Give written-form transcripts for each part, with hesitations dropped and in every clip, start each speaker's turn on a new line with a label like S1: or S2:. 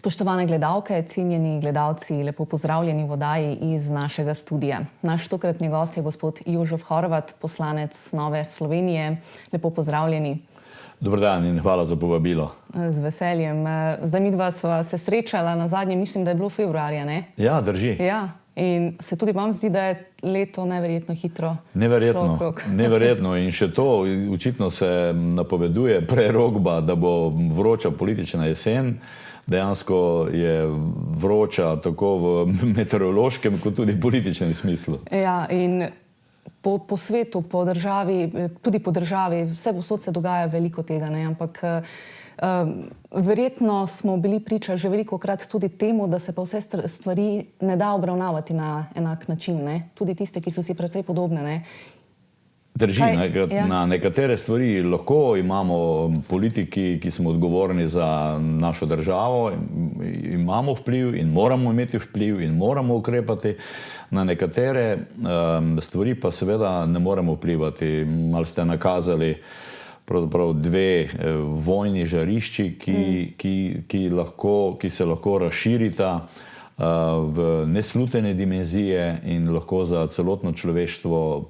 S1: Spoštovane gledalke, cenjeni gledalci, lepo pozdravljeni v oddaji iz našega studia. Naš tokratni gost je gospod Jožef Horvat, poslanec Nove Slovenije. Lepo pozdravljeni.
S2: Dober dan in hvala za povabilo.
S1: Z veseljem. Zdaj midva sva se srečala na zadnje, mislim, da je bilo februarja, ne?
S2: Ja, drži.
S1: Ja, in se tudi vam zdi, da je leto neverjetno hitro.
S2: Neverjetno. In še to, očitno se napoveduje prerokba, da bo vroča politična jesen. Dejansko je vroča tako v meteorološkem, kot tudi političnem smislu.
S1: Ja, in po svetu, po državi, tudi po državi, vse posod se dogaja veliko tega, ne? Ampak verjetno smo bili priča že velikokrat tudi temu, da se pa vse stvari ne da obravnavati na enak način, ne? Tudi tiste, ki so si precej podobne, ne?
S2: Drži, na nekatere stvari lahko imamo politiki, ki smo odgovorni za našo državo, imamo vpliv in moramo imeti vpliv in moramo ukrepati. Na nekatere stvari pa seveda ne moremo vplivati. Malo ste nakazali pravzaprav dve vojni žarišči, ki se lahko razširita v neslutene dimenzije in lahko za celotno človeštvo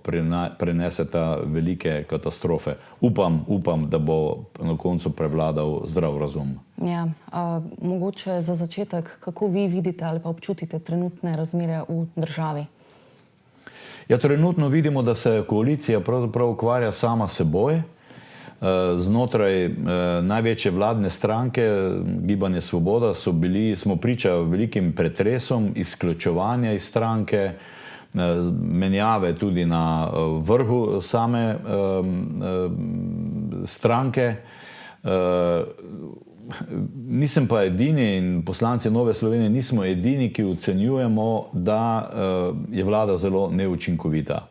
S2: preneseta velike katastrofe. Upam, da bo na koncu prevladal zdrav razum.
S1: Ja, mogoče za začetek, kako vi vidite ali pa občutite trenutne razmere v državi?
S2: Ja, trenutno vidimo, da se koalicija pravzaprav ukvarja sama seboj. Znotraj največje vladne stranke, Gibanje Svoboda, smo priča velikim pretresom izključevanja iz stranke, menjave tudi na vrhu same stranke. Nisem pa edini in poslanci Nove Slovenije nismo edini, ki ocenjujemo, da je vlada zelo neučinkovita.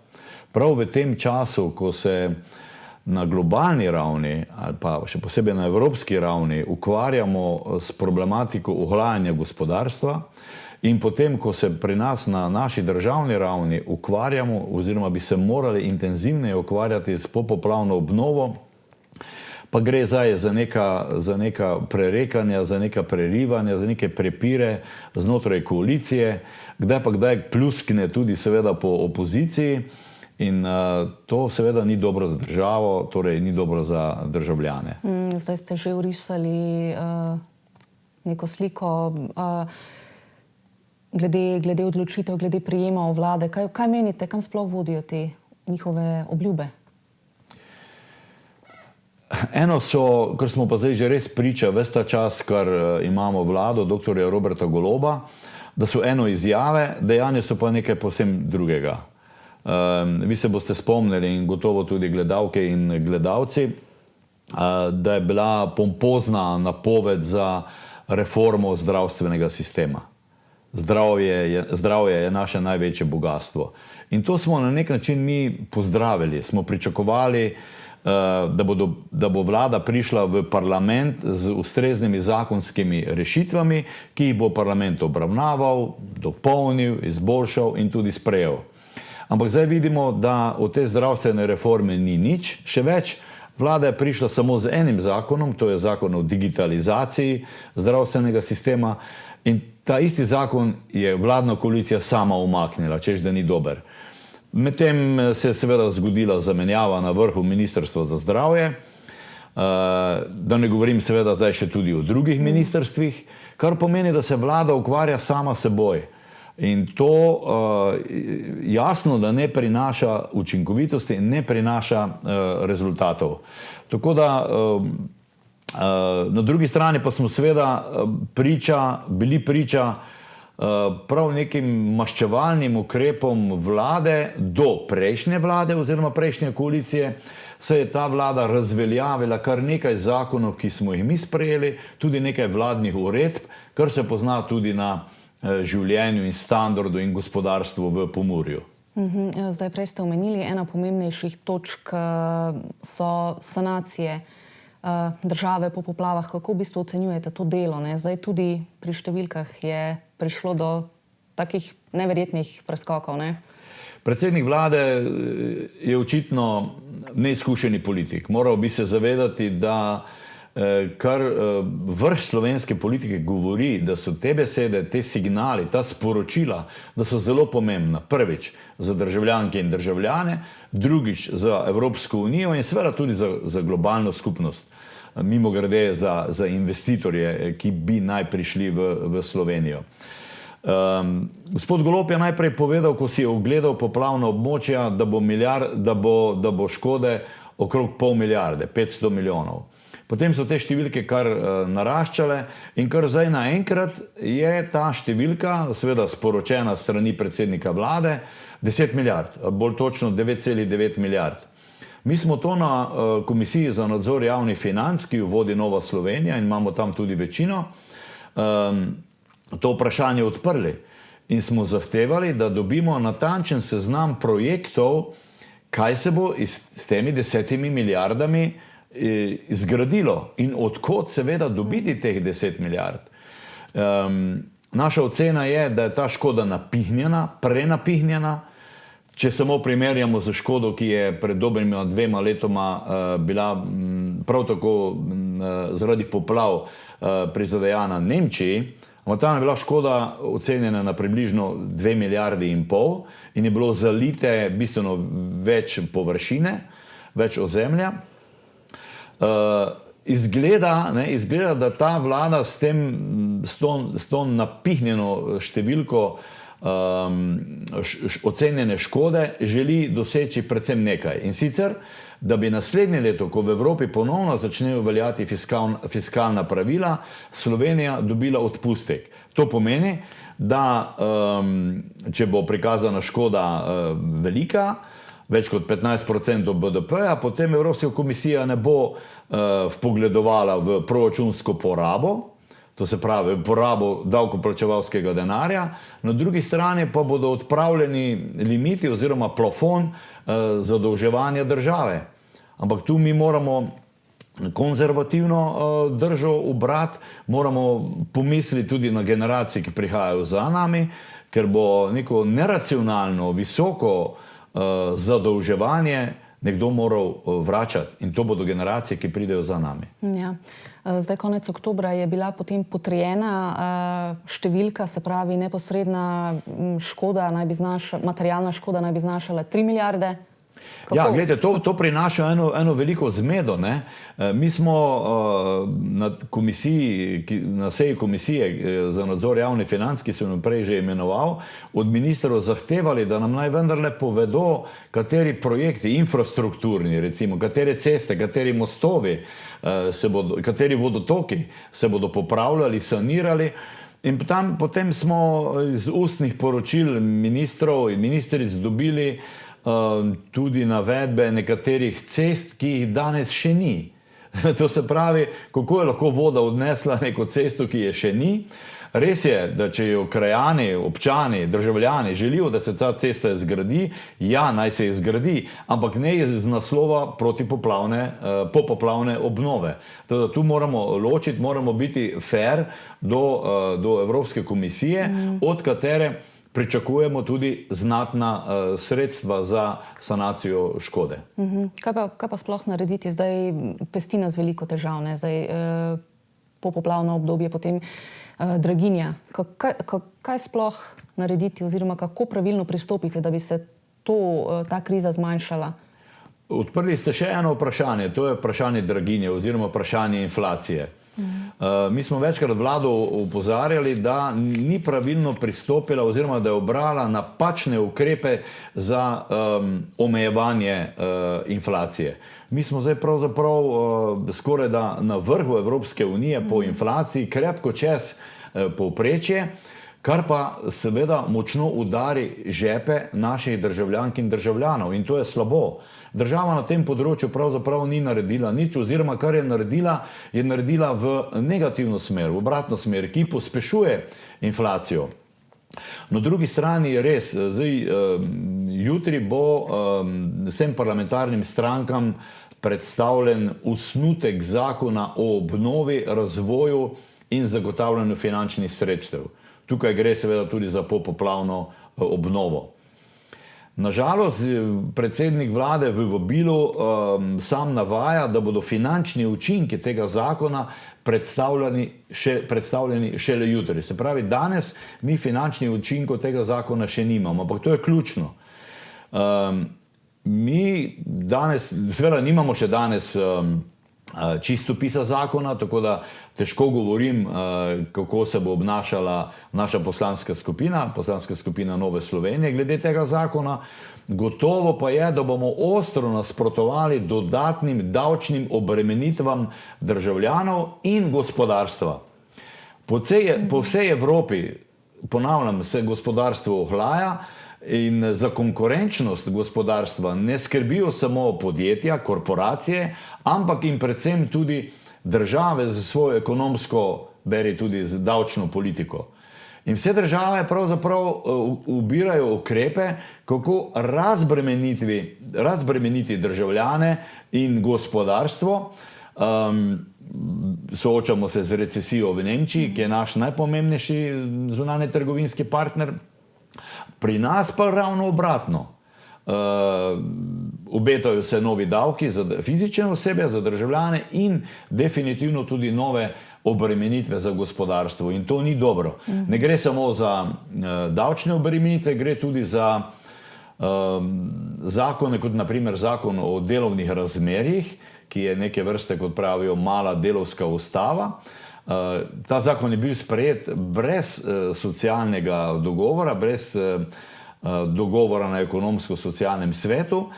S2: Prav v tem času, ko se na globalni ravni ali pa še posebej na evropski ravni ukvarjamo s problematiko ohlajanja gospodarstva in potem, ko se pri nas na naši državni ravni ukvarjamo oziroma bi se morali intenzivneje ukvarjati s popoplavno obnovo, pa gre zdaj za neka prerekanja, za neka prerivanja, za neke prepire znotraj koalicije, kdaj pa kdaj pljuskne tudi seveda po opoziciji. In to seveda ni dobro za državo, torej ni dobro za državljane.
S1: Zdaj ste že orisali neko sliko glede odločitev, glede prijemov vlade. Kaj menite, kam sploh vodijo te njihove obljube?
S2: Eno so, kar smo pa zdaj že res priča ves ta čas, kar imamo vlado doktorja Roberta Goloba, da so eno izjave, dejanja so pa nekaj povsem drugega. Vi se boste spomnili in gotovo tudi gledalke in gledalci, da je bila pompozna napoved za reformo zdravstvenega sistema. Zdravje je naše največje bogastvo. In to smo na nek način mi pozdravili. Smo pričakovali, da bo vlada prišla v parlament z ustreznimi zakonskimi rešitvami, ki jih bo parlament obravnaval, dopolnil, izboljšal in tudi sprejel. Ampak zdaj vidimo, da od te zdravstvene reforme ni nič. Še več, vlada je prišla samo z enim zakonom, to je zakon o digitalizaciji zdravstvenega sistema, in ta isti zakon je vladna koalicija sama umaknila, češ da ni dober. Medtem se je seveda zgodila zamenjava na vrhu Ministrstva za zdravje, da ne govorim seveda zdaj še tudi o drugih ministrstvih, kar pomeni, da se vlada ukvarja sama seboj. In to jasno, da ne prinaša učinkovitosti in ne prinaša rezultatov. Tako da na drugi strani pa smo seveda bili priča prav nekim maščevalnim ukrepom vlade do prejšnje vlade oziroma prejšnje koalicije. Se je ta vlada razveljavila kar nekaj zakonov, ki smo jih mi sprejeli, tudi nekaj vladnih uredb, kar se pozna tudi na življenju in standardu in gospodarstvu v Pomurju.
S1: Zdaj prej ste omenili, ena pomembnejših točk so sanacije države po poplavah. Kako v bistvu ocenjujete to delo, ne? Zdaj tudi pri številkah je prišlo do takih neverjetnih preskokov, ne?
S2: Predsednik vlade je očitno neizkušeni politik. Moral bi se zavedati, da kar vrh slovenske politike govori, da so te besede, te signali, ta sporočila, da so zelo pomembna. Prvič za državljanke in državljane, drugič za Evropsko unijo in seveda tudi za globalno skupnost. Mimogrede za investitorje, ki bi naj prišli v Slovenijo. Gospod Golob je najprej povedal, ko si je ogledal poplavna območja, da bo škode okrog pol milijarde, 500 milijonov. Potem so te številke kar naraščale in kar zdaj naenkrat je ta številka, seveda sporočena strani predsednika vlade, 10 milijard, bolj točno 9,9 milijard. Mi smo to na Komisiji za nadzor javnih financ, ki jo vodi Nova Slovenija in imamo tam tudi večino, to vprašanje odprli in smo zahtevali, da dobimo natančen seznam projektov, kaj se bo s temi 10 milijardami zgradilo in odkot seveda dobiti teh 10 milijard. Naša ocena je, da je ta škoda napihnjena, prenapihnjena. Če samo primerjamo z škodo, ki je pred dobrima 2 letoma bila prav tako zaradi poplav prizadejana Nemčiji, tam je bila škoda ocenjena na približno 2,5 milijarde in je bilo zalite bistveno več površine, več ozemlja. Izgleda, da ta vlada s to napihnjeno številko ocenjene škode želi doseči predvsem nekaj. In sicer, da bi naslednje leto, ko v Evropi ponovno začnejo veljati fiskalna pravila, Slovenija dobila odpustek. To pomeni, da če bo prikazana škoda velika, več kot 15% BDP-ja, potem Evropska komisija ne bo vpogledovala v proračunsko porabo, to se pravi porabo davkoplačevalskega denarja, na drugi strani pa bodo odpravljeni limiti oziroma plafon zadolževanja države. Ampak tu mi moramo konzervativno držo ubrati, moramo pomisliti tudi na generacije, ki prihajajo za nami, ker bo neko neracionalno, visoko zadolževanje nekdo moral vračati in to bodo generacije, ki pridejo za nami.
S1: Ja. Zdaj, konec oktobra je bila potem potrjena številka, se pravi neposredna škoda, materialna škoda naj bi znašala 3 milijarde. Kako?
S2: Ja, gledajte, to prinaša eno veliko zmedo, ne. Mi smo na seji komisije za nadzor javnih financ, ki sem jo prej že imenoval, od ministrov zahtevali, da nam naj vendarle povedo, kateri projekti, infrastrukturni recimo, katere ceste, kateri mostovi, kateri vodotoki se bodo popravljali, sanirali. In potem smo iz ustnih poročil ministrov in ministric dobili tudi navedbe nekaterih cest, ki jih danes še ni. To se pravi, kako je lahko voda odnesla neko cesto, ki je še ni. Res je, da če jo krajani, občani, državljani želijo, da se ta cesta zgradi, ja, naj se zgradi, ampak ne iz naslova popoplavne obnove. Teda tu moramo ločiti, moramo biti fair do Evropske komisije, od katere pričakujemo tudi znatna sredstva za sanacijo škode.
S1: Kaj pa sploh narediti? Zdaj pesti nas veliko težav, ne? Zdaj popoplavno obdobje, potem draginja. Kaj sploh narediti oziroma kako pravilno pristopiti, da bi se ta kriza zmanjšala?
S2: Odprli ste še eno vprašanje, to je vprašanje draginje oziroma vprašanje inflacije. Mi smo večkrat vlado opozarjali, da ni pravilno pristopila oziroma da je obrala napačne ukrepe za omejevanje inflacije. Mi smo zdaj pravzaprav skoraj da na vrhu Evropske unije po inflaciji, krepko čez povprečje, kar pa seveda močno udari žepe naših državljank in državljanov in to je slabo. Država na tem področju pravzaprav ni naredila nič oziroma kar je naredila v negativno smer, v obratno smer, ki pospešuje inflacijo. Na drugi strani je res, jutri bo vsem parlamentarnim strankam predstavljen osnutek zakona o obnovi, razvoju in zagotavljanju finančnih sredstev. Tukaj gre seveda tudi za popoplavno obnovo. Nažalost, predsednik vlade v vabilu sam navaja, da bodo finančni učinki tega zakona predstavljeni šele jutri. Se pravi, danes mi finančnih učinkov tega zakona še nimamo, ampak to je ključno. Mi danes, seveda nimamo še danes čistopisa zakona, tako da težko govorim, kako se bo obnašala naša poslanska skupina Nove Slovenije glede tega zakona. Gotovo pa je, da bomo ostro nasprotovali dodatnim davčnim obremenitvam državljanov in gospodarstva. Po vsej Evropi, ponavljam, se gospodarstvo ohlaja, in za konkurenčnost gospodarstva ne skrbijo samo podjetja, korporacije, ampak in predvsem tudi države za svojo ekonomsko, beri tudi z davčno politiko. In vse države pravzaprav ubirajo ukrepe, kako razbremeniti državljane in gospodarstvo. Soočamo se z recesijo v Nemčiji, ki je naš najpomembnejši zunanji trgovinski partner. Pri nas pa ravno obratno. Obetajo se novi davki za fizične osebe, za državljane in definitivno tudi nove obremenitve za gospodarstvo. In to ni dobro. Ne gre samo za davčne obremenitve, gre tudi za zakone, kot naprimer zakon o delovnih razmerjih, ki je neke vrste, kot pravijo, mala delovska ustava. Ta zakon je bil sprejet brez socialnega dogovora, brez dogovora na ekonomsko-socialnem svetu.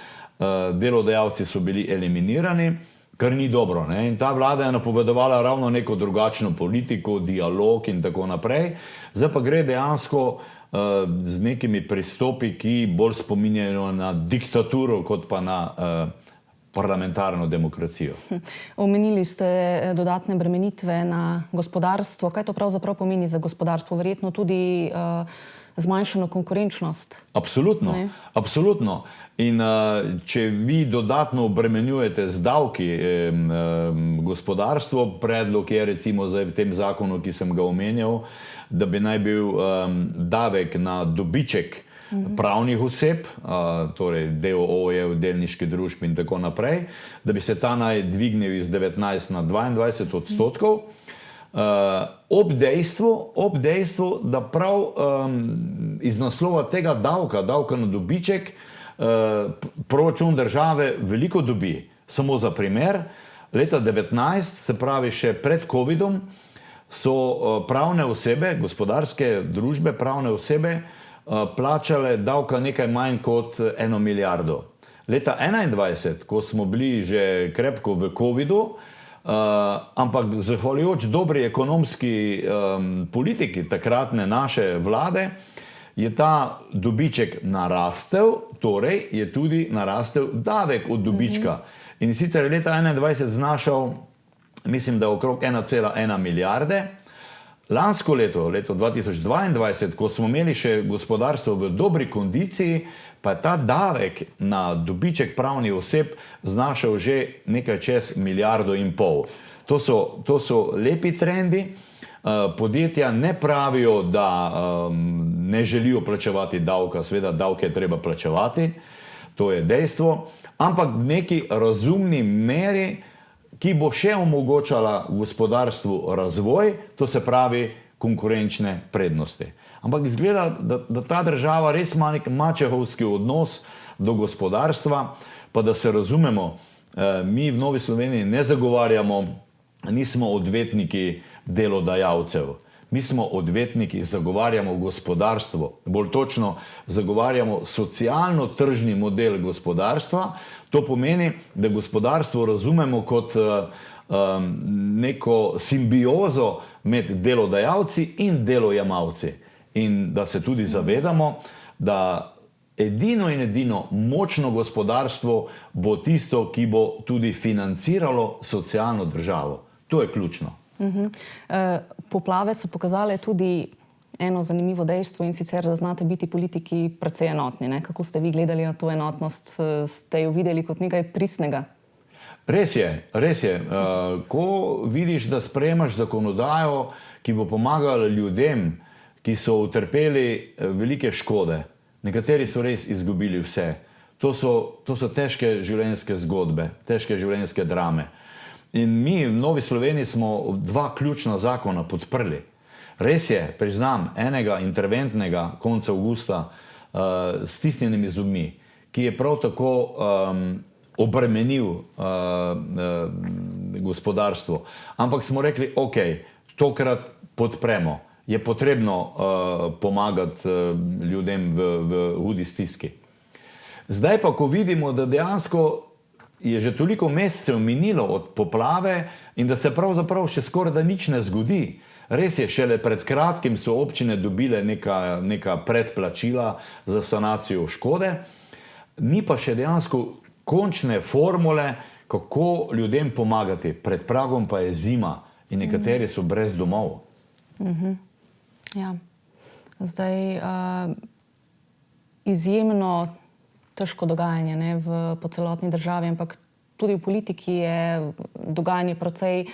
S2: Delodajalci so bili eliminirani, kar ni dobro, ne? In ta vlada je napovedovala ravno neko drugačno politiko, dialog in tako naprej. Zdaj pa gre dejansko z nekimi pristopi, ki bolj spominjajo na diktaturo, kot pa na parlamentarno demokracijo.
S1: Omenili ste dodatne bremenitve na gospodarstvo. Kaj to pravzaprav pomeni za gospodarstvo? Verjetno tudi zmanjšano konkurenčnost.
S2: Absolutno, absolutno. In če vi dodatno obremenjujete z davki gospodarstvo, predlog je recimo zdaj v tem zakonu, ki sem ga omenjal, da bi naj bil davek na dobiček pravnih oseb, torej DOO-jev, delniške družbe in tako naprej, da bi se ta naj dvignil iz 19 na 22%, ob dejstvu, da prav iz naslova tega davka na dobiček, proračun države veliko dobi. Samo za primer, leta 2019, se pravi še pred covidom, so pravne osebe, gospodarske družbe, pravne osebe, plačale davka nekaj manj kot 1 milijardo. Leta 2021, ko smo bili že krepko v covidu, ampak zahvaljujoč dobri ekonomski politiki takratne naše vlade, je ta dobiček narastel, torej je tudi narastel davek od dobička. In sicer leta 2021 znašal, mislim, da okrog 1,1 milijarde. Lansko leto 2022, ko smo imeli še gospodarstvo v dobri kondiciji, pa je ta davek na dobiček pravnih oseb znašal že nekaj čez 1,5 milijarde. To so lepi trendi. Podjetja ne pravijo, da ne želijo plačevati davka, seveda davke je treba plačevati, to je dejstvo, ampak v neki razumni meri, ki bo še omogočala gospodarstvu razvoj, to se pravi konkurenčne prednosti. Ampak izgleda, da ta država res ima nek mačehovski odnos do gospodarstva, pa da se razumemo, mi v Novi Sloveniji ne zagovarjamo, nismo odvetniki delodajalcev. Mi smo odvetniki, zagovarjamo gospodarstvo, bolj točno zagovarjamo socialno-tržni model gospodarstva. To pomeni, da gospodarstvo razumemo kot neko simbiozo med delodajalci in delojemalci. In da se tudi zavedamo, da edino močno gospodarstvo bo tisto, ki bo tudi financiralo socialno državo. To je ključno.
S1: Poplave so pokazale tudi eno zanimivo dejstvo, in sicer, da znate biti politiki precej enotni. Ne? Kako ste vi gledali na to enotnost? Ste jo videli kot nekaj pristnega?
S2: Res je. Ko vidiš, da sprejemaš zakonodajo, ki bo pomagala ljudem, ki so utrpeli velike škode, Nekateri so res izgubili vse. To so težke življenjske zgodbe, težke življenjske drame. In mi v Novi Sloveniji smo 2 ključna zakona podprli. Res je, priznam, enega interventnega konca avgusta s stisnjenimi zobmi, ki je prav tako obremenil gospodarstvo. Ampak smo rekli, ok, tokrat podpremo. Je potrebno pomagati ljudem v hudi stiski. Zdaj pa, ko vidimo, da dejansko je že toliko mesecev minilo od poplave in da se pravzaprav še skoraj da nič ne zgodi. Res je, šele pred kratkim so občine dobile neka predplačila za sanacijo škode, ni pa še dejansko končne formule, kako ljudem pomagati. Pred pragom pa je zima in nekateri so brez domov.
S1: Ja. Zdaj, izjemno težko dogajanje, ne, po celotni državi, ampak tudi v politiki je dogajanje precej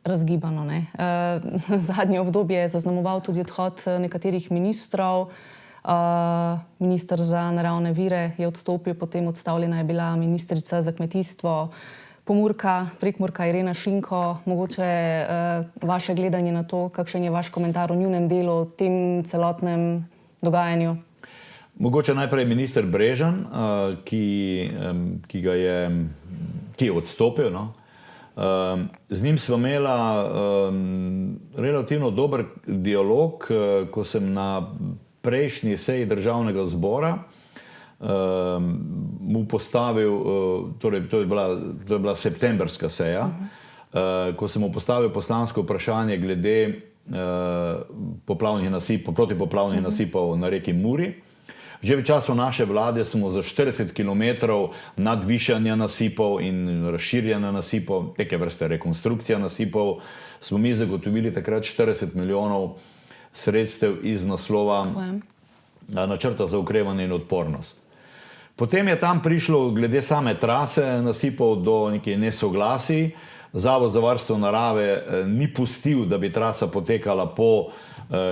S1: razgibano, ne. Zadnje obdobje je zaznamoval tudi odhod nekaterih ministrov. Minister za naravne vire je odstopil, potem odstavljena je bila ministrica za kmetijstvo Prekmurka Irena Šinko. Mogoče vaše gledanje na to, kakšen je vaš komentar o njunem delu, o tem celotnem dogajanju?
S2: Mogoče najprej minister Brežan, ki je odstopil. No? Z njim sva imela relativno dober dialog, ko sem na prejšnji seji Državnega zbora mu postavil, torej to je bila septembrska seja, ko sem mu postavil poslansko vprašanje glede protipoplavnih nasipov na reki Muri. Že v času naše vlade smo za 40 km nadvišanja nasipov in razširjanja nasipov, neke vrste rekonstrukcija nasipov, smo mi zagotovili takrat 40 milijonov sredstev iz naslova načrta za okrevanje in odpornost. Potem je tam prišlo glede same trase nasipov do nekih nesoglasij. Zavod za varstvo narave ni pustil, da bi trasa potekala po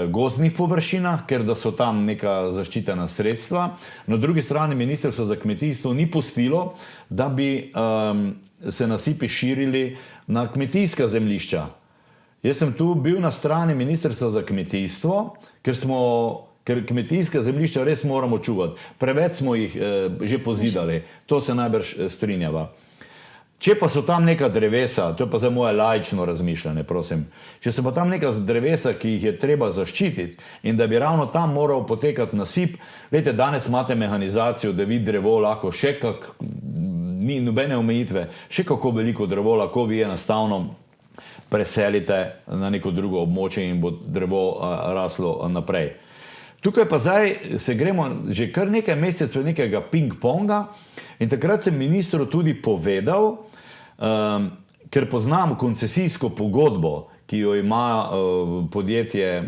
S2: gozdnih površinah, ker da so tam neka zaščitena sredstva. Na drugi strani Ministrstvo za kmetijstvo ni pustilo, da bi se nasipi širili na kmetijska zemljišča. Jaz sem tu bil na strani Ministrstva za kmetijstvo, ker kmetijska zemljišča res moramo čuvati. Preveč smo jih že pozidali, to se najbrž strinjava. Če pa so tam neka drevesa, to je pa za moje laično razmišljanje, prosim, če so pa tam neka drevesa, ki jih je treba zaščititi in da bi ravno tam moral potekati nasip, gledajte, danes imate mehanizacijo, da vi drevo lahko ni nobene omejitve, še kako veliko drevo lahko vi enostavno preselite na neko drugo območje in bo drevo raslo naprej. Tukaj pa zdaj se gremo že kar nekaj mesecev nekega ping-ponga in takrat sem ministru tudi povedal, ker poznam koncesijsko pogodbo, ki jo ima podjetje,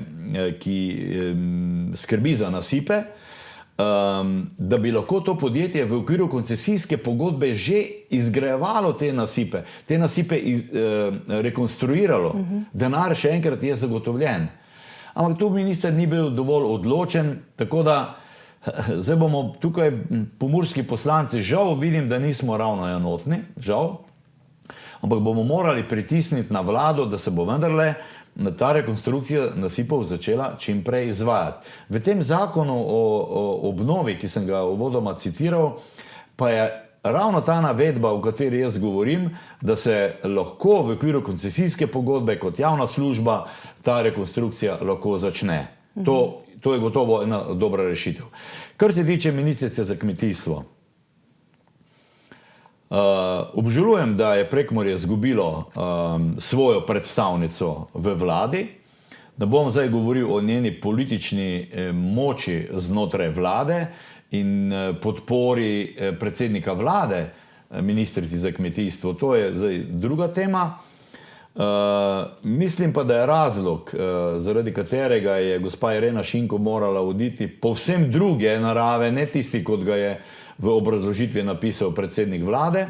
S2: ki skrbi za nasipe, da bi lahko to podjetje v okviru koncesijske pogodbe že izgrajevalo te nasipe rekonstruiralo. Denar še enkrat je zagotovljen. Ampak tu minister ni bil dovolj odločen, tako da zdaj bomo tukaj pomurski poslanci, žal vidim, da nismo ravno enotni, žal, ampak bomo morali pritisniti na vlado, da se bo vendarle ta rekonstrukcija nasipov začela čim prej izvajati. V tem zakonu o obnovi, ki sem ga uvodoma citiral, pa je ravno ta navedba, o kateri jaz govorim, da se lahko v okviru koncesijske pogodbe kot javna služba ta rekonstrukcija lahko začne. To je gotovo ena dobra rešitev. Kar se tiče ministrice za kmetijstvo, obžalujem, da je Prekmurje izgubilo svojo predstavnico v vladi. Ne bom zdaj govoril o njeni politični moči znotraj vlade in podpori predsednika vlade, ministrici za kmetijstvo. To je zdaj druga tema. Mislim pa, da je razlog, zaradi katerega je gospa Irena Šinko morala oditi, povsem druge narave, ne tisti, kot ga je v obrazložitvi napisal predsednik vlade.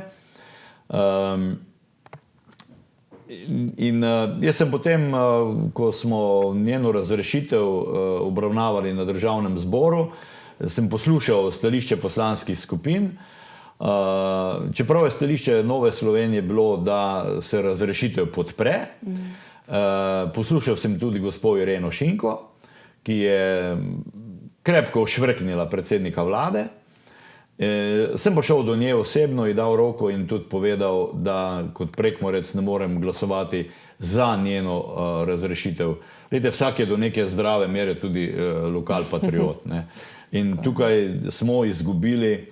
S2: In jaz sem potem, ko smo njeno razrešitev obravnavali na Državnem zboru, sem poslušal stališče poslanskih skupin, čeprav je stališče Nove Slovenije bilo, da se razrešitev podpre. Poslušal sem tudi gospo Ireno Šinko, ki je krepko švrknila predsednika vlade. Sem pa šel do nje osebno in dal roko in tudi povedal, da kot Prekmurec ne morem glasovati za njeno razrešitev. Glejte, vsak je do neke zdrave mere tudi lokalpatriot, ne. In tukaj smo izgubili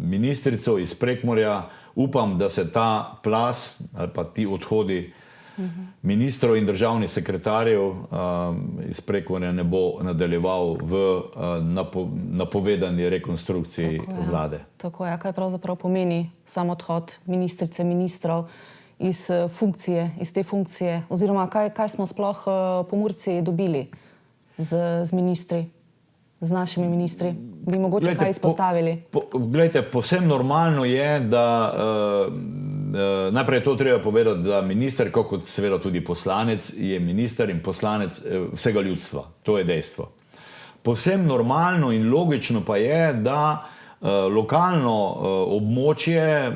S2: ministrico iz Prekmurja. Upam, da se ta plaz ali pa ti odhodi ministrov in državnih sekretarjev iz Prekmurja ne bo nadaljeval v napovedani rekonstrukciji vlade.
S1: Tako je, kaj pravzaprav pomeni sam odhod ministrice, ministrov iz funkcije, iz te funkcije, oziroma kaj smo sploh Pomurci dobili z ministri, z našimi ministri? Bi mogoče kaj izpostavili?
S2: Glejte, povsem normalno je, da najprej to treba povedati, da minister, kot seveda tudi poslanec, je minister in poslanec vsega ljudstva. To je dejstvo. Povsem normalno in logično pa je, da lokalno območje,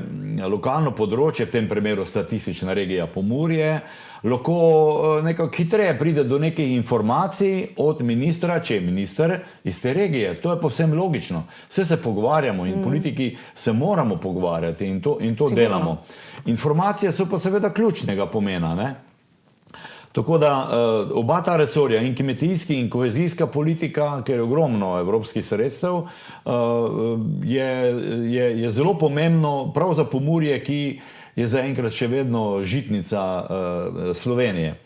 S2: lokalno področje, v tem primeru statistična regija Pomurje, lahko nekako hitreje pride do nekih informacij od ministra, če je minister iz te regije. To je povsem logično. Vse se pogovarjamo in politiki se moramo pogovarjati in to delamo. Informacije so pa seveda ključnega pomena, ne? Tako da oba ta resorja, in kmetijski in kohezijska politika, ker je ogromno evropskih sredstev, je zelo pomembno prav za Pomurje, ki je zaenkrat še vedno žitnica Slovenije.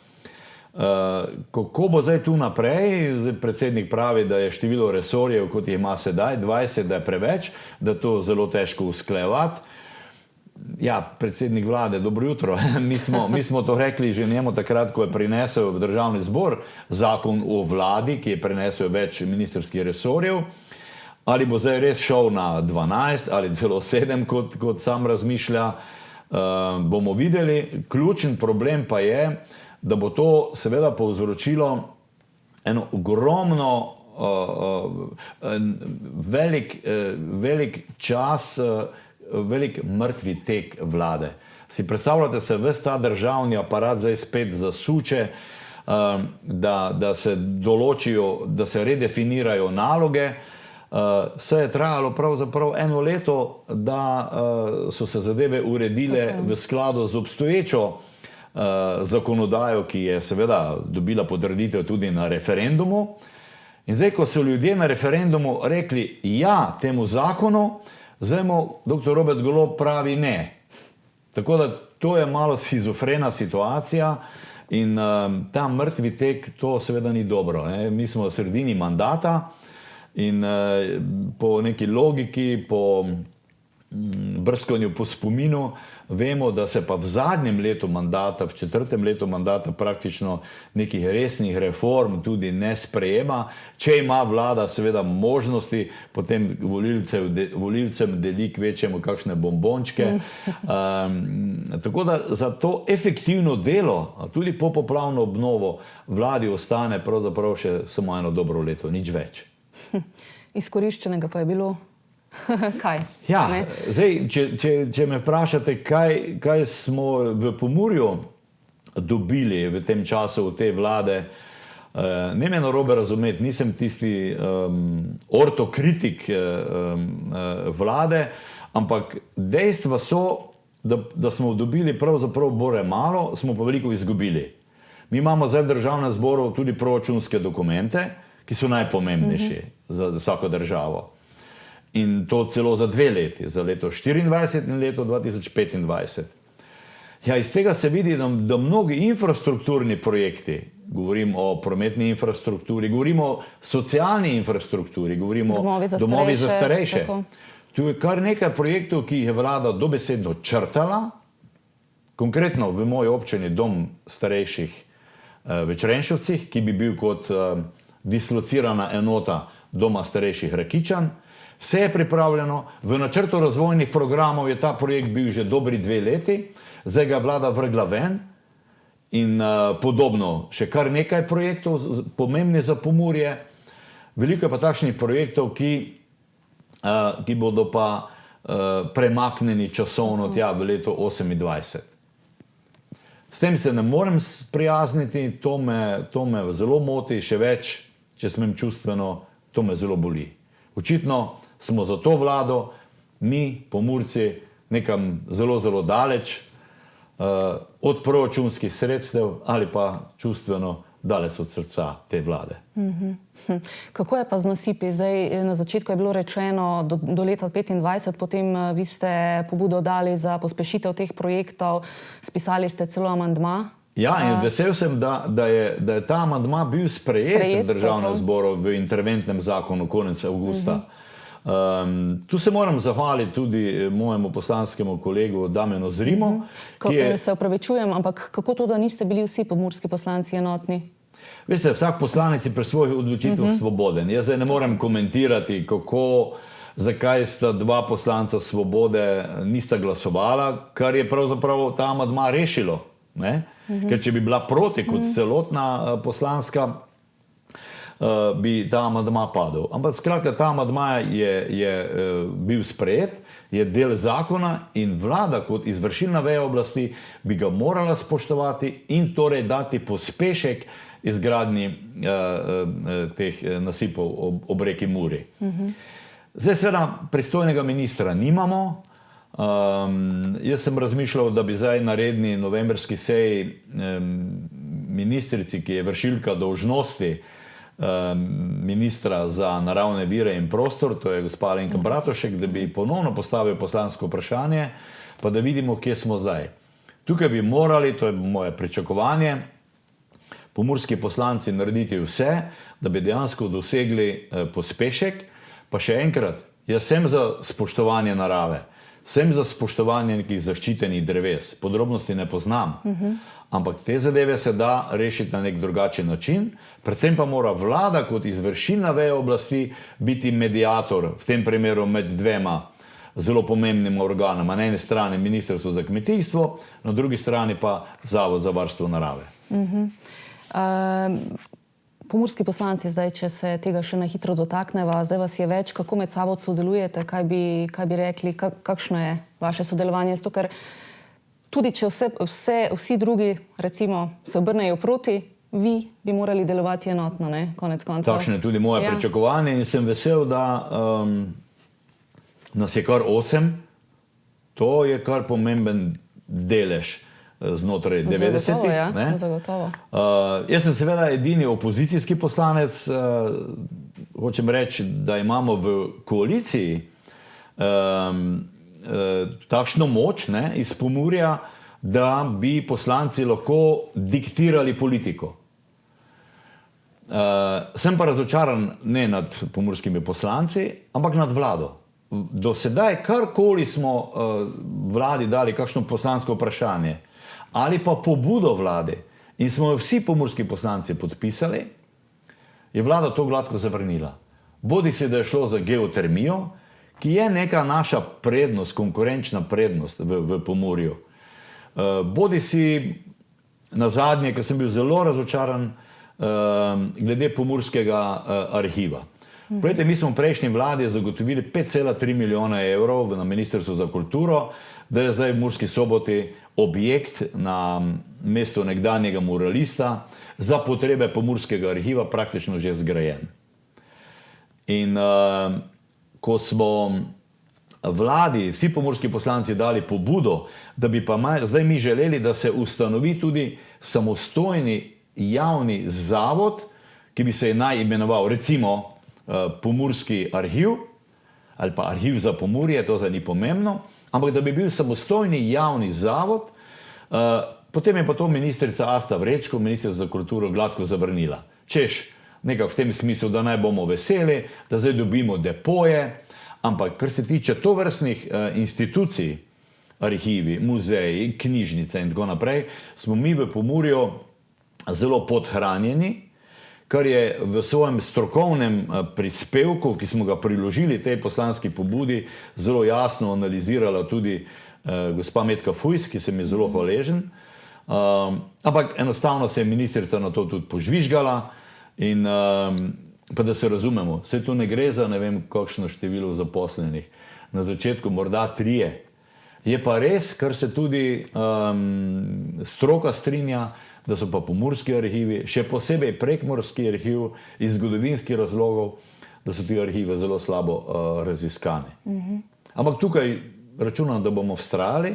S2: Kako bo zdaj tu naprej? Predsednik pravi, da je število resorjev, kot jih ima sedaj, 20, da je preveč, da je to zelo težko usklajevati. Ja, predsednik vlade, dobro jutro. Mi smo to rekli že njemu takrat, ko je prinesel v državni zbor zakon o vladi, ki je prinesel več ministrskih resorjev. Ali bo zdaj res šel na 12 ali celo 7, kot sam razmišlja, bomo videli. Ključen problem pa je, da bo to seveda povzročilo eno ogromno, velik čas, velik mrtvi tek vlade. Si predstavljate se, ves ta državni aparat zdaj spet zasuče, da se določijo, da se redefinirajo naloge. Vse je trajalo pravzaprav 1 leto, da so se zadeve uredile v skladu z obstoječo zakonodajo, ki je seveda dobila potrditev tudi na referendumu. In zdaj, ko so ljudje na referendumu rekli ja temu zakonu, zdaj mu dr. Robert Golob pravi ne. Tako da to je malo shizofrena situacija in ta mrtvi tek, to seveda ni dobro. Mi smo v sredini mandata in po neki logiki, po brskanju po spominu, vemo, da se pa v zadnjem letu mandata, v 4. letu mandata praktično nekih resnih reform tudi ne sprejema. Če ima vlada seveda možnosti, potem volivcem deli kvečjemu kakšne bombončke. Tako da za to efektivno delo, tudi po poplavno obnovo, vladi ostane pravzaprav še samo 1 dobro leto, nič več.
S1: Izkoriščenega pa je bilo kaj?
S2: Ja, zdaj, če me vprašate, kaj smo v Pomurju dobili v tem času od te vlade, ne me narobe razumeti, nisem tisti ortokritik vlade, ampak dejstva so, da smo dobili pravzaprav bore malo, smo pa veliko izgubili. Mi imamo zdaj v državnem zboru tudi proračunske dokumente, ki so najpomembnejši za vsako državo. In to celo za 2 leti, za leto 2024 in leto 2025. Ja, iz tega se vidi, da mnogi infrastrukturni projekti, govorim o prometni infrastrukturi, govorimo o socialni infrastrukturi, govorimo o domovi za starejše. Tu je kar nekaj projektov, ki jih je vlada dobesedno črtala. Konkretno v moji občini dom starejših v Črenšovcih, ki bi bil kot dislocirana enota doma starejših Rakičan. Vse je pripravljeno, v načrtu razvojnih programov je ta projekt bil že dobri 2 leti, zdaj ga vlada vrgla ven in podobno še kar nekaj projektov pomembnih za Pomurje. veliko je pa takšnih projektov, ki bodo pa premaknjeni časovno tja v leto 2028. S tem se ne morem sprijazniti, to me zelo moti, še več, če smem čustveno, to me zelo boli. Očitno smo za to vlado, mi, Pomurci, nekam zelo, zelo daleč od proračunskih sredstev ali pa čustveno daleč od srca te vlade.
S1: Kako je pa z nasipi? Zdaj, na začetku je bilo rečeno do leta 2025, potem vi ste pobudo dali za pospešitev teh projektov, spisali ste celo amandma.
S2: Ja, in vesel sem, da je ta amandma bil sprejet v Državnem zboru v interventnem zakonu konec avgusta. Tu se moram zahvaliti tudi mojemu poslanskemu kolegu Damjanu Zrimu.
S1: Se opravičujem, ampak kako to, da niste bili vsi pomurski poslanci enotni?
S2: Veste, vsak poslanec je pri svojih odločitvah svoboden. Jaz zdaj ne morem komentirati, zakaj sta dva poslanca Svobode nista glasovala, kar je pravzaprav ta amandma rešilo. Ker če bi bila proti kot celotna poslanska, bi ta amandma padel. Ampak skratka, ta amandma je bil sprejet, je del zakona in vlada kot izvršilna veja oblasti bi ga morala spoštovati in torej dati pospešek izgradnji teh nasipov ob reki Muri. Zdaj seveda pristojnega ministra nimamo. Jaz sem razmišljal, da bi zdaj na redni novembrski seji ministrici, ki je vršilka dolžnosti ministra za naravne vire in prostor, to je gospa Alenka Bratušek, da bi ponovno postavil poslansko vprašanje, pa da vidimo, kje smo zdaj. Tukaj bi morali, to je moje pričakovanje, pomurski poslanci narediti vse, da bi dejansko dosegli pospešek. Pa še enkrat, jaz sem za spoštovanje narave, sem za spoštovanje nekih zaščitenih dreves, podrobnosti ne poznam, ampak te zadeve se da rešiti na nek drugačen način, predvsem pa mora vlada kot izvršilna veja oblasti biti mediator, v tem primeru med dvema zelo pomembnima organoma, na eni strani Ministrstvo za kmetijstvo, na drugi strani pa Zavod za varstvo narave.
S1: Pomurski poslanci, zdaj, če se tega še na hitro dotakneva, zdaj vas je več, kako med sabo sodelujete, kaj bi rekli, kakšno je vaše sodelovanje? Zato, ker tudi če vsi drugi, recimo, se obrnejo proti, vi bi morali delovati enotno, ne, konec koncev.
S2: Takšno je tudi moje pričakovanje in sem vesel, da nas je kar 8. To je kar pomemben delež znotraj 90-ih.
S1: Zagotovo.
S2: Jaz sem seveda edini opozicijski poslanec. Hočem reči, da imamo v koaliciji takšno moč iz Pomurja, da bi poslanci lahko diktirali politiko. Sem pa razočaran ne nad pomurskimi poslanci, ampak nad vlado. Do sedaj karkoli smo vladi dali kakšno poslansko vprašanje ali pa pobudo vlade in smo jo vsi pomurski poslanci podpisali, je vlada to gladko zavrnila. Bodi se, da je šlo za geotermijo, ki je neka naša prednost, konkurenčna prednost v Pomurju. Bodi si na zadnje, ko sem bil zelo razočaran glede pomurskega arhiva. Poglejte, mi smo v prejšnji vladi zagotovili 5,3 milijona evrov na Ministrstvu za kulturo, da je zdaj v Murski Soboti objekt na mestu nekdanjega muralista za potrebe pomurskega arhiva praktično že zgrajen. In ko smo vladi, vsi pomurski poslanci dali pobudo, da bi pa zdaj mi želeli, da se ustanovi tudi samostojni javni zavod, ki bi se naj imenoval recimo Pomurski arhiv ali pa Arhiv za Pomurje, to zdaj ni pomembno, ampak da bi bil samostojni javni zavod, potem je pa to ministrica Asta Vrečko, ministrica za kulturo, gladko zavrnila. Češ, nekaj v tem smislu, da naj bomo veseli, da zdaj dobimo depoje, ampak kar se tiče tovrstnih institucij, arhivi, muzeji, knjižnice in tako naprej, smo mi v Pomurju zelo podhranjeni, kar je v svojem strokovnem prispevku, ki smo ga priložili tej poslanski pobudi, zelo jasno analizirala tudi gospa Metka Fujs, ki se mi je zelo hvaležen. Ampak enostavno se je ministrica na to tudi požvižgala in Pa da se razumemo, vse tu ne gre za ne vem kakšno število zaposlenih. Na začetku morda 3. Je pa res, kar se tudi stroka strinja, da so pa pomurski arhivi, še posebej prekmorski arhiv iz zgodovinskih razlogov, da so ti arhivi zelo slabo raziskani. Ampak tukaj računam, da bomo vztrajali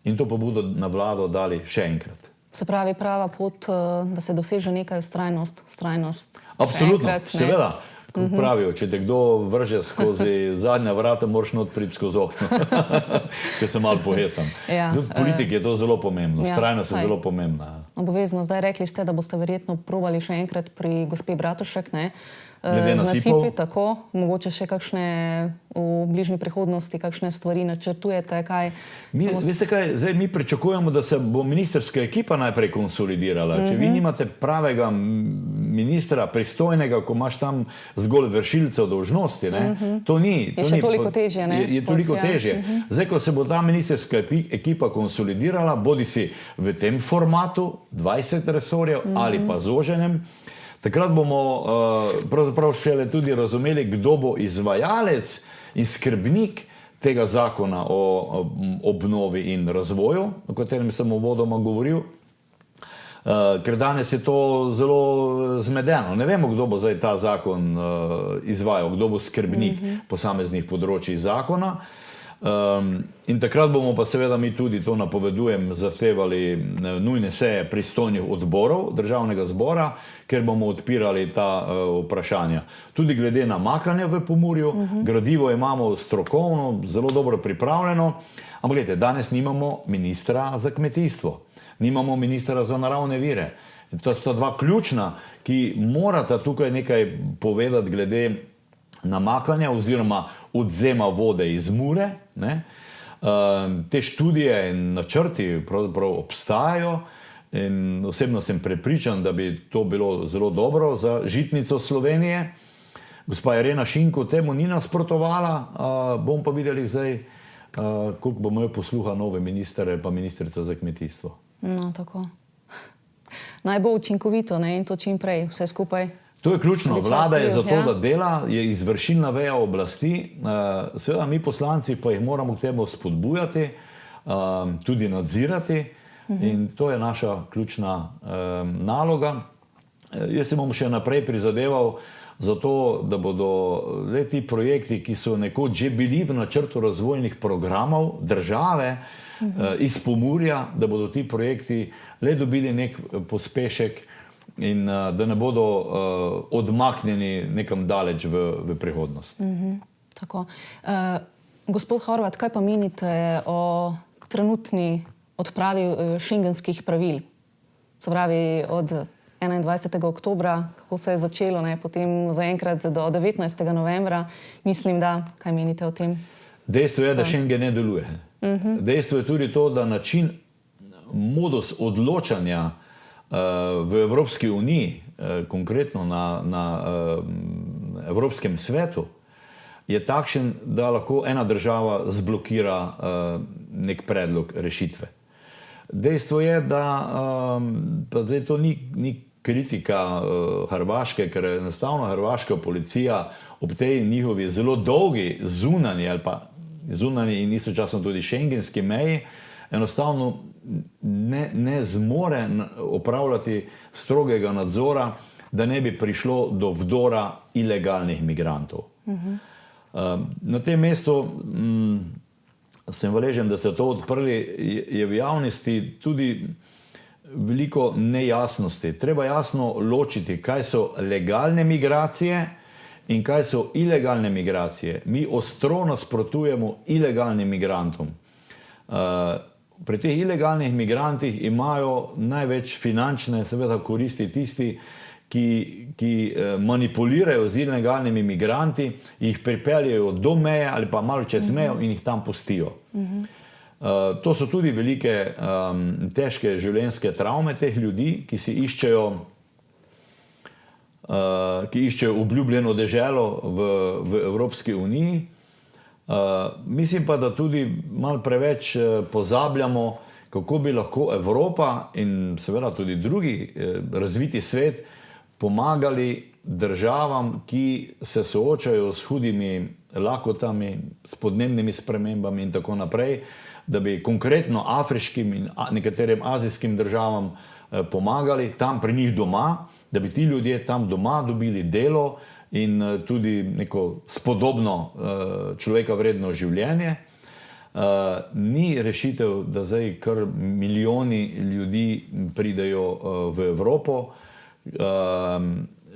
S2: in to pa bodo na vlado dali še enkrat.
S1: Se pravi, prava pot, da se doseže nekaj vztrajnost.
S2: Absolutno, seveda. Kot pravijo, če te kdo vrže skozi zadnja vrata, moraš not priti skozi okno. Če se malo pohecam. Tudi v politiki je to zelo pomembno. Vztrajnost je zelo pomembna.
S1: Obvezno. Zdaj rekli ste, da boste verjetno probali še enkrat pri gospe Bratušek, ne?
S2: Glede nasipov.
S1: Tako, mogoče še kakšne v bližnji prihodnosti, kakšne stvari načrtujete, kaj?
S2: Veste kaj, zdaj mi pričakujemo, da se bo ministrska ekipa najprej konsolidirala. Če vi nimate pravega ministra, pristojnega, ko imaš tam zgolj vršilcev dolžnosti, ne? To ni.
S1: Je še toliko težje, ne?
S2: Je toliko težje. Zdaj, ko se bo ta ministrska ekipa konsolidirala, bodi si v tem formatu, 20 resorjev ali pa zoženem, takrat bomo pravzaprav šele tudi razumeli, kdo bo izvajalec in skrbnik tega zakona o obnovi in razvoju, o katerem sem uvodoma govoril, ker danes je to zelo zmedeno. Ne vemo, kdo bo zdaj ta zakon izvajal, kdo bo skrbnik posameznih področij zakona. In takrat bomo pa seveda mi tudi, to napovedujem, zahtevali nujne seje pristojnih odborov državnega zbora, ker bomo odpirali ta vprašanja. Tudi glede namakanja v Pomurju, gradivo imamo strokovno, zelo dobro pripravljeno, ampak gledajte, danes nimamo ministra za kmetijstvo, nimamo ministra za naravne vire. To sta dva ključna, ki morata tukaj nekaj povedati glede namakanja oziroma odzema vode iz Mure. Te študije in načrti pravzaprav obstajajo in osebno sem prepričan, da bi to bilo zelo dobro za žitnico Slovenije. Gospa Irena Šinko temu ni nasprotovala, bom pa videli zdaj, koliko bo imel posluha nove ministre pa ministrica za kmetijstvo.
S1: No, tako. Naj bo učinkovito, ne, in to čim prej, vse skupaj.
S2: To je ključno. Vlada je za to, da dela, je izvršilna veja oblasti. Seveda mi poslanci pa jih moramo k temu spodbujati, tudi nadzirati in to je naša ključna naloga. Jaz se bom še naprej prizadeval za to, da bodo ti projekti, ki so nekoč že bili v načrtu razvojnih programov države iz Pomurja, da bodo ti projekti le dobili nek pospešek in da ne bodo odmaknjeni nekam daleč v prihodnost.
S1: Tako. Gospod Horvat, kaj pa menite o trenutni odpravi šengenskih pravil? Se pravi, od 21. oktobra, kako se je začelo, ne, potem zaenkrat do 19. novembra. Mislim, da, kaj menite o tem?
S2: Dejstvo je, da Schengen ne deluje. Dejstvo je tudi to, da način, modus odločanja v Evropski uniji, konkretno na Evropskem svetu, je takšen, da lahko ena država zblokira nek predlog rešitve. Dejstvo je, da pa zdaj to ni kritika Hrvaške, ker je enostavno hrvaška policija ob tej njihovi zelo dolgi zunanji ali pa zunanji in istočasno tudi šengenski meji enostavno ne zmore opravljati strogega nadzora, da ne bi prišlo do vdora ilegalnih migrantov. Na tem mestu sem hvaležen, da ste to odprli, je v javnosti tudi veliko nejasnosti. Treba jasno ločiti, kaj so legalne migracije in kaj so ilegalne migracije. Mi ostro nasprotujemo ilegalnim migrantom. Pri teh ilegalnih migrantih imajo največ finančne seveda koristi tisti, ki manipulirajo z ilegalnimi migranti, jih pripeljejo do meje ali pa malo čez mejo in jih tam pustijo. To so tudi velike, težke življenjske travme teh ljudi, ki si iščejo obljubljeno deželo v Evropski uniji. Mislim pa, da tudi malo preveč pozabljamo, kako bi lahko Evropa in seveda tudi drugi razviti svet pomagali državam, ki se soočajo s hudimi lakotami, s podnebnimi spremembami in tako naprej, da bi konkretno afriškim in nekaterim azijskim državam pomagali tam pri njih doma, da bi ti ljudje tam doma dobili delo in tudi neko spodobno človeka vredno življenje. Ni rešitev, da zdaj kar milijoni ljudi pridejo v Evropo.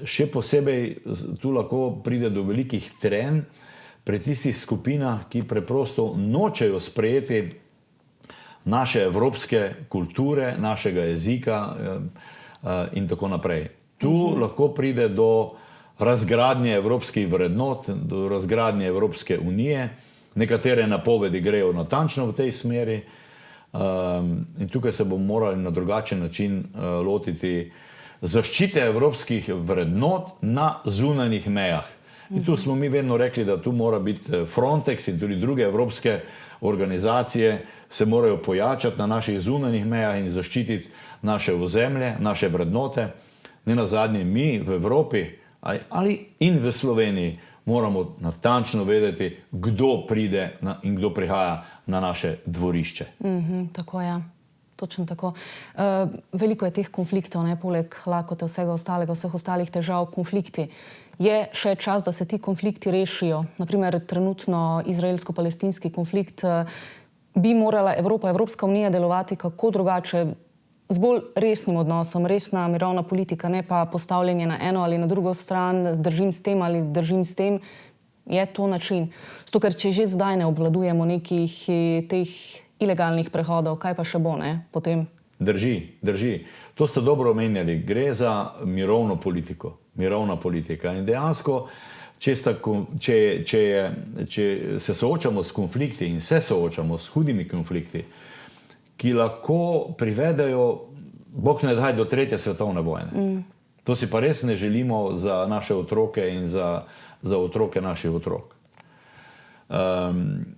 S2: Še posebej tu lahko pride do velikih trenj pri tistih skupinah, ki preprosto nočejo sprejeti naše evropske kulture, našega jezika in tako naprej. Tu lahko pride do razgradnje evropskih vrednot, do razgradnje Evropske unije. Nekatere napovedi grejo natančno v tej smeri in tukaj se bomo morali na drugačen način lotiti zaščite evropskih vrednot na zunanjih mejah. In tu smo mi vedno rekli, da tu mora biti Frontex in tudi druge evropske organizacije se morajo pojačati na naših zunanjih mejah in zaščititi naše ozemlje, naše vrednote. Ne nazadnje mi v Evropi ali in v Sloveniji moramo natančno vedeti, kdo pride in kdo prihaja na naše dvorišče.
S1: Tako je. Točno tako. Veliko je teh konfliktov, ne, poleg lakote vsega ostalega, vseh ostalih težav, konflikti. Je še čas, da se ti konflikti rešijo? Naprimer, trenutno izraelsko-palestinski konflikt. Bi morala Evropa, Evropska unija delovati kako drugače, z bolj resnim odnosom, resna mirovna politika, ne pa postavljanje na eno ali na drugo stran, držim s tem ali držim s tem. Je to način? Zato, ker če že zdaj ne obvladujemo nekih teh ilegalnih prehodov, kaj pa še bo, ne, potem?
S2: Drži. To ste dobro omenjali. Gre za mirovno politiko. Mirovna politika. In dejansko, če se soočamo s konflikti in se soočamo s hudimi konflikti, ki lahko privedejo, bog ne daj, do 3. svetovne vojne. To si pa res ne želimo za naše otroke in za otroke naših otrok.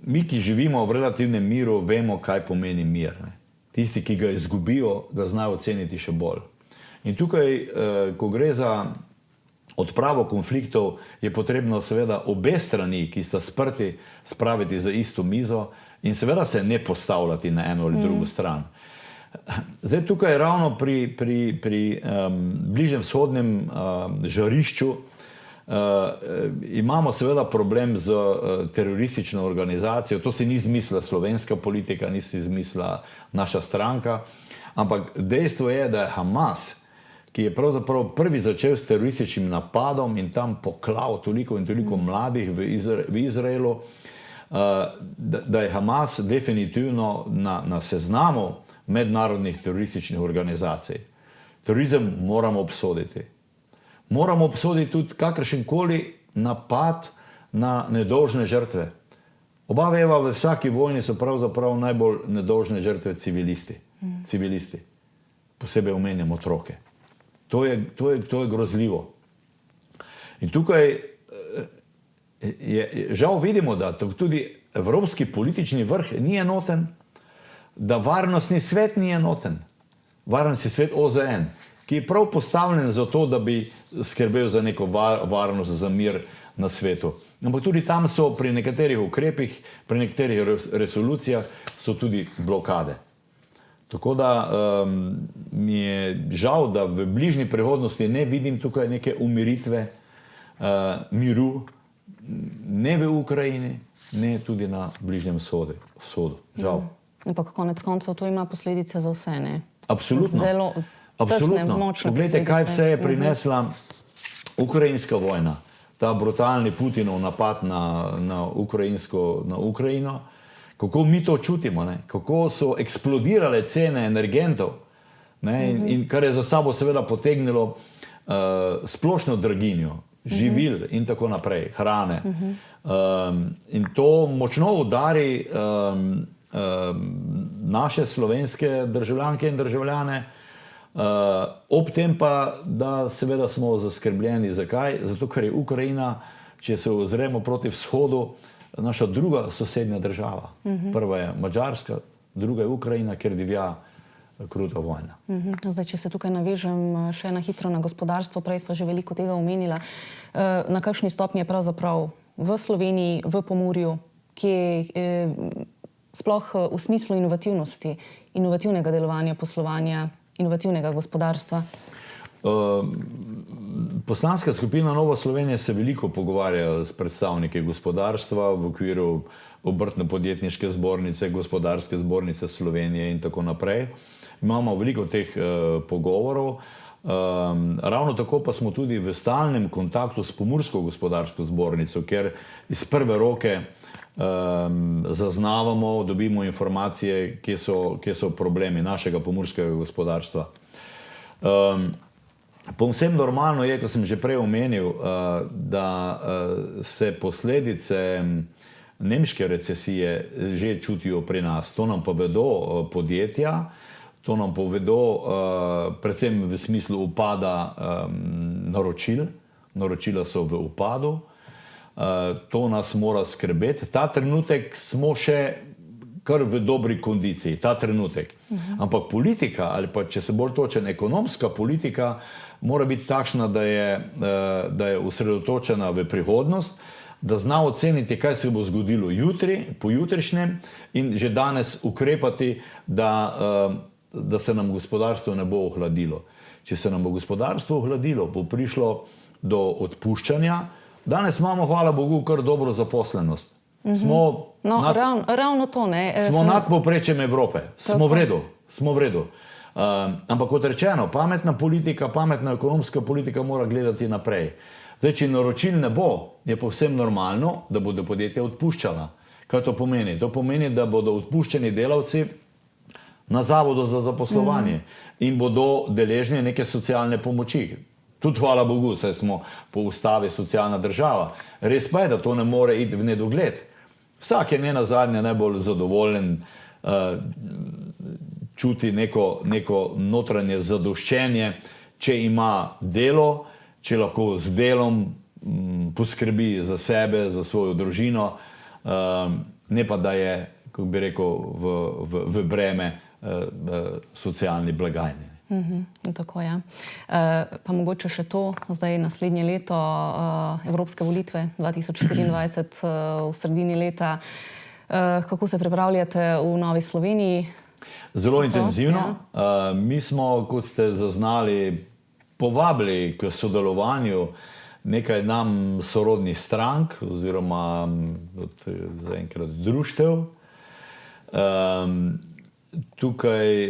S2: Mi, ki živimo v relativnem miru, vemo, kaj pomeni mir. Ne? Tisti, ki ga izgubijo, ga znajo oceniti še bolj. In tukaj, ko gre za odpravo konfliktov, je potrebno seveda obe strani, ki sta sprti, spraviti za isto mizo in seveda se ne postavljati na eno ali drugo stran. Zdaj tukaj ravno pri bližnjem vzhodnem žarišču imamo seveda problem z teroristično organizacijo. To si ni izmislila slovenska politika, ni si izmislila naša stranka, ampak dejstvo je, da je Hamas, ki je pravzaprav prvi začel s terorističnim napadom in tam poklal toliko in toliko mladih v Izraelu, da je Hamas definitivno na seznamu mednarodnih terorističnih organizacij. Terorizem moramo obsoditi. Moramo obsoditi tudi kakršenkoli napad na nedolžne žrtve. Oba veva, v vsaki vojni so pravzaprav najbolj nedolžne žrtve civilisti. Posebej omenjam otroke. To je grozljivo. In tukaj žal vidimo, da tudi evropski politični vrh ni enoten, da varnostni svet ni enoten. Varnostni svet OZN, ki je prav postavljen za to, da bi skrbel za neko varnost, za mir na svetu. Ampak tudi tam so pri nekaterih ukrepih, pri nekaterih resolucijah so tudi blokade. Tako da mi je žal, da v bližnji prihodnosti ne vidim tukaj neke umiritve, miru, ne v Ukrajini, ne tudi na Bližnjem vzhodu. Žal.
S1: Ampak konec koncev to ima posledice za vse, ne?
S2: Absolutno.
S1: Zelo tesne, močne
S2: posledice. Poglejte, kaj vse je prinesla ukrajinska vojna. Ta brutalni Putinov napad na Ukrajino. Kako mi to čutimo, ne? Kako so eksplodirale cene energentov, ne? In kar je za sabo seveda potegnilo splošno draginjo, živil in tako naprej, hrane. In to močno udari naše slovenske državljanke in državljane, ob tem pa, da seveda smo zaskrbljeni. Zakaj? Zato, ker je Ukrajina, če se ozremo proti vzhodu, naša druga sosednja država. Prva je Madžarska, druga je Ukrajina, kjer divja kruta vojna.
S1: Zdaj, če se tukaj navežem še na hitro na gospodarstvo, prej smo že veliko tega omenila. Na kakšni stopnji je pravzaprav v Sloveniji, v Pomurju, ki je sploh v smislu inovativnosti, inovativnega delovanja, poslovanja, inovativnega gospodarstva?
S2: Poslanska skupina Nova Slovenija se veliko pogovarja s predstavniki gospodarstva v okviru Obrtno-podjetniške zbornice, Gospodarske zbornice Slovenije in tako naprej. Imamo veliko teh pogovorov. Ravno tako pa smo tudi v stalnem kontaktu s Pomursko gospodarsko zbornico, ker iz prve roke zaznavamo, dobimo informacije, kje so problemi našega pomurskega gospodarstva. Povsem normalno je, kot sem že prej omenil, da se posledice nemške recesije že čutijo pri nas. To nam povedo podjetja, to nam povedo predvsem v smislu upada naročil. Naročila so v upadu. To nas mora skrbeti. Ta trenutek smo še kar v dobri kondiciji, ta trenutek. Ampak politika, ali pa če se bolj točen, ekonomska politika mora biti takšna, da je osredotočena v prihodnost, da zna oceniti, kaj se bo zgodilo jutri, pojutrišnjem in že danes ukrepati, da se nam gospodarstvo ne bo ohladilo. Če se nam bo gospodarstvo ohladilo, bo prišlo do odpuščanja. Danes imamo, hvala Bogu, kar dobro zaposlenost.
S1: Ravno to, ne?
S2: Smo nad povprečjem Evrope. Smo v redu. Ampak kot rečeno, pametna politika, pametna ekonomska politika mora gledati naprej. Zdaj, če naročil ne bo, je povsem normalno, da bodo podjetja odpuščala. Kaj to pomeni? To pomeni, da bodo odpuščeni delavci na zavodu za zaposlovanje in bodo deležni neke socialne pomoči. Tudi hvala Bogu, saj smo po ustavi socialna država. Res pa je, da to ne more iti v nedogled. Vsak je nenazadnje najbolj zadovoljen, čuti neko notranje zadoščenje, če ima delo, če lahko z delom poskrbi za sebe, za svojo družino, ne pa da je, kako bi rekel, v breme socialni blagajni.
S1: Tako je. Pa mogoče še to, zdaj naslednje leto, evropske volitve 2024 v sredini leta. Kako se pripravljate v Novi Sloveniji?
S2: Zelo intenzivno. Mi smo, kot ste zaznali, povabili k sodelovanju nekaj nam sorodnih strank oziroma zaenkrat društev. Tukaj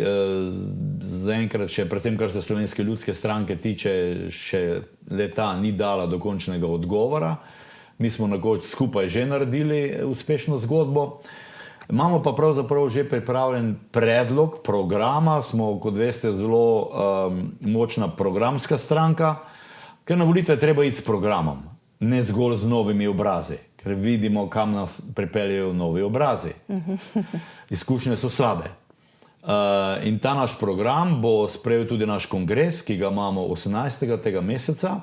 S2: zaenkrat še, predvsem kar se Slovenske ljudske stranke tiče, še leta ni dala dokončnega odgovora. Mi smo nekoč skupaj že naredili uspešno zgodbo. Imamo pa pravzaprav že pripravljen predlog programa, smo, kot veste, zelo močna programska stranka, ker na volitve treba iti s programom, ne zgolj z novimi obrazi, ker vidimo, kam nas pripeljejo novi obrazi. Izkušnje so slabe. In ta naš program bo sprejel tudi naš kongres, ki ga imamo 18. tega meseca.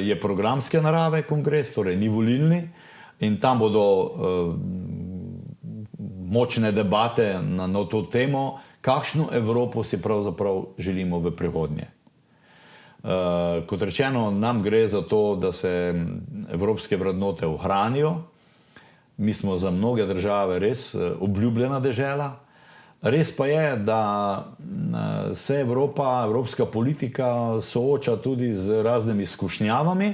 S2: Je programske narave kongres, torej ni volilni, in tam bodo močne debate na to temo, kakšno Evropo si pravzaprav želimo v prihodnje. Kot rečeno, nam gre za to, da se evropske vrednote ohranijo. Mi smo za mnoge države res obljubljena dežela. Res pa je, da se evropska politika sooča tudi z raznimi skušnjavami,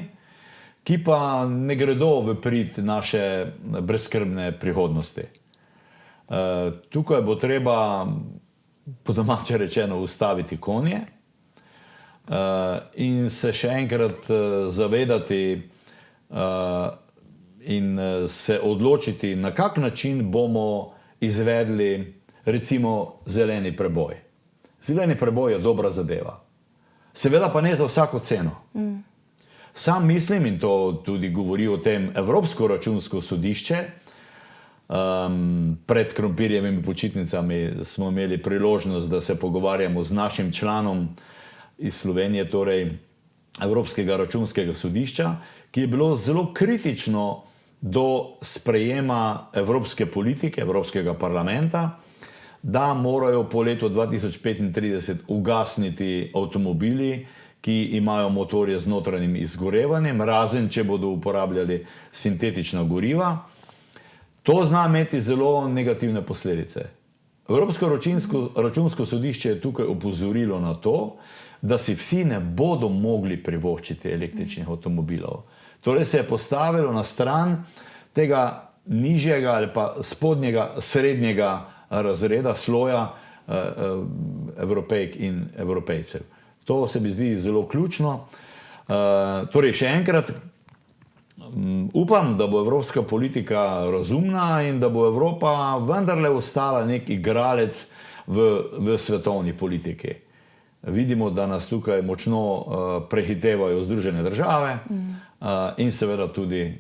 S2: ki pa ne gredo v prid naše brezskrbne prihodnosti. Tukaj bo treba, po domače rečeno, ustaviti konje in se še enkrat zavedati in se odločiti, na kak način bomo izvedli recimo zeleni preboj. Zeleni preboj je dobra zadeva. Seveda pa ne za vsako ceno. Sam mislim, in to tudi govori o tem Evropsko računsko sodišče, pred krompirjevimi počitnicami smo imeli priložnost, da se pogovarjamo z našim članom iz Slovenije, torej Evropskega računskega sodišča, ki je bilo zelo kritično do sprejema evropske politike, Evropskega parlamenta, da morajo po letu 2035 ugasniti avtomobili, ki imajo motorje z notranjim izgorevanjem, razen če bodo uporabljali sintetična goriva. To zna imeti zelo negativne posledice. Evropsko računsko sodišče je tukaj opozorilo na to, da si vsi ne bodo mogli privoščiti električnih avtomobilov. Torej se je postavilo na stran tega nižjega ali pa spodnjega srednjega razreda, sloja Evropejk in Evropejcev. To se mi zdi zelo ključno. Torej, še enkrat, upam, da bo evropska politika razumna in da bo Evropa vendarle ostala nek igralec v svetovni politiki. Vidimo, da nas tukaj močno prehitevajo Združene države in seveda tudi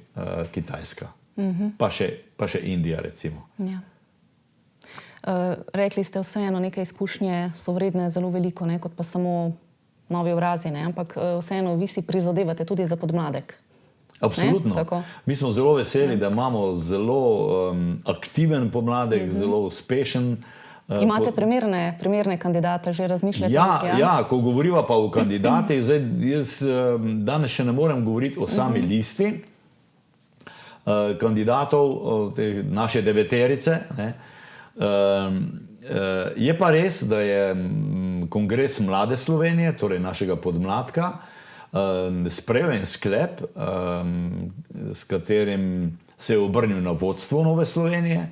S2: Kitajska. Pa še Indija, recimo.
S1: Ja. Rekli ste vseeno, neke izkušnje so vredne zelo veliko, ne, kot pa samo novi obrazi, ne, ampak vseeno vi si prizadevate tudi za podmladek.
S2: Absolutno. Mi smo zelo veseli, da imamo zelo aktiven podmladek, zelo uspešen.
S1: Imate primerne kandidate, že razmišljate?
S2: Ja, ko govoriva pa o kandidatih, zdaj jaz danes še ne morem govoriti o sami listi kandidatov, te naše deveterice. Je pa res, da je Kongres Mlade Slovenije, torej našega podmladka, sprejel en sklep, s katerim se je obrnil na vodstvo Nove Slovenije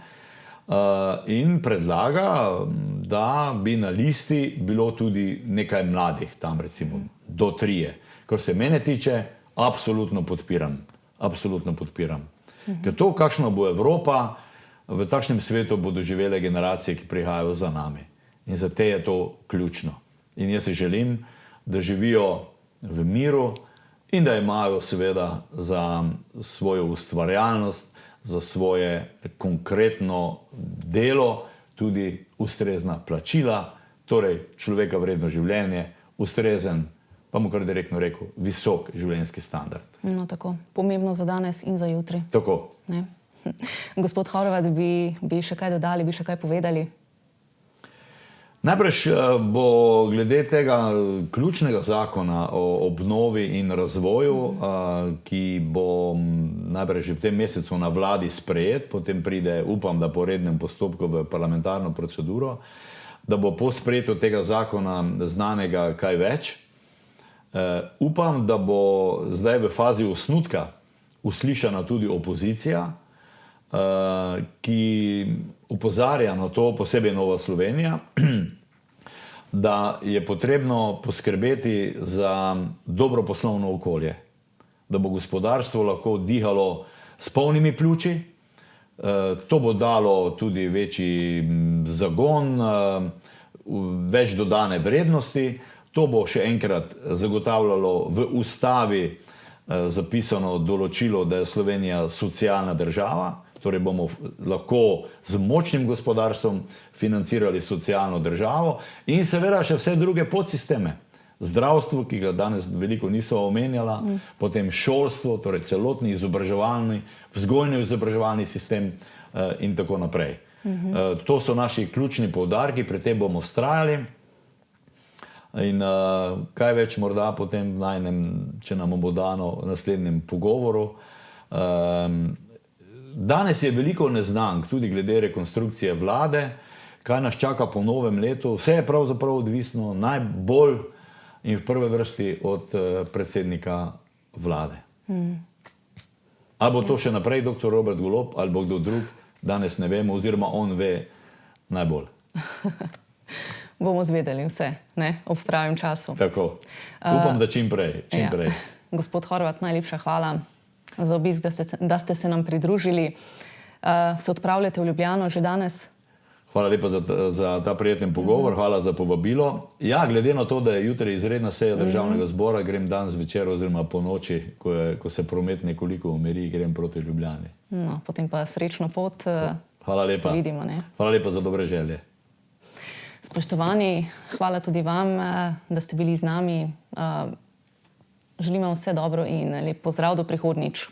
S2: in predlaga, da bi na listi bilo tudi nekaj mladih, tam recimo do 3. Kar se mene tiče, absolutno podpiram. Absolutno podpiram. Ker to, kakšna bo Evropa, v takšnem svetu bodo živele generacije, ki prihajajo za nami. In za te je to ključno. In jaz si želim, da živijo v miru in da imajo seveda za svojo ustvarjalnost, za svoje konkretno delo tudi ustrezna plačila, torej človeka vredno življenje, ustrezen, pa mu kar direktno rekel, visok življenjski standard.
S1: No, tako. Pomembno za danes in za jutri.
S2: Tako.
S1: Ne? Gospod Horvat, bi še kaj dodali, bi še kaj povedali?
S2: Najbrž bo glede tega ključnega zakona o obnovi in razvoju, ki bo najbrž že v tem mesecu na vladi sprejet, potem pride, upam, da po rednem postopku v parlamentarno proceduro, da bo po sprejetju tega zakona znanega kaj več. Upam, da bo zdaj v fazi osnutka uslišana tudi opozicija, ki opozarja na to, posebej Nova Slovenija, da je potrebno poskrbeti za dobro poslovno okolje, da bo gospodarstvo lahko dihalo s polnimi pljuči. To bo dalo tudi večji zagon, več dodane vrednosti. To bo še enkrat zagotavljalo v ustavi zapisano določilo, da je Slovenija socialna država. Torej bomo lahko z močnim gospodarstvom financirali socialno državo in seveda še vse druge podsisteme. Zdravstvo, ki ga danes veliko niso omenjala, potem šolstvo, torej celotni izobraževalni, vzgojno-izobraževalni sistem in tako naprej. To so naši ključni poudarki, pri tem bomo vztrajali. In kaj več morda potem najnem, če nam bo dano v naslednjem pogovoru. Danes je veliko neznank, tudi glede rekonstrukcije vlade, kaj nas čaka po novem letu. Vse je pravzaprav odvisno najbolj in v prve vrsti od predsednika vlade. Ali bo to še naprej dr. Robert Golob ali bo kdo drug, danes ne vemo, oziroma on ve najbolj.
S1: Bomo zvedeli vse, ne, ob pravem času.
S2: Tako. Upam, da čim prej.
S1: Gospod Horvat, najlepša hvala za obisk, da ste se nam pridružili. Se odpravljate v Ljubljano že danes?
S2: Hvala lepa za ta prijeten pogovor, hvala za povabilo. Ja, glede na to, da je jutri izredna seja Državnega zbora, grem danes zvečer oziroma po noči, ko se promet nekoliko umiri, grem proti Ljubljani. No,
S1: potem pa srečno pot.
S2: Hvala lepa.
S1: Se vidimo, ne?
S2: Hvala lepa za dobre želje.
S1: Spoštovani, hvala tudi vam, da ste bili z nami. Želim vam vse dobro in lep pozdrav do prihodnjič.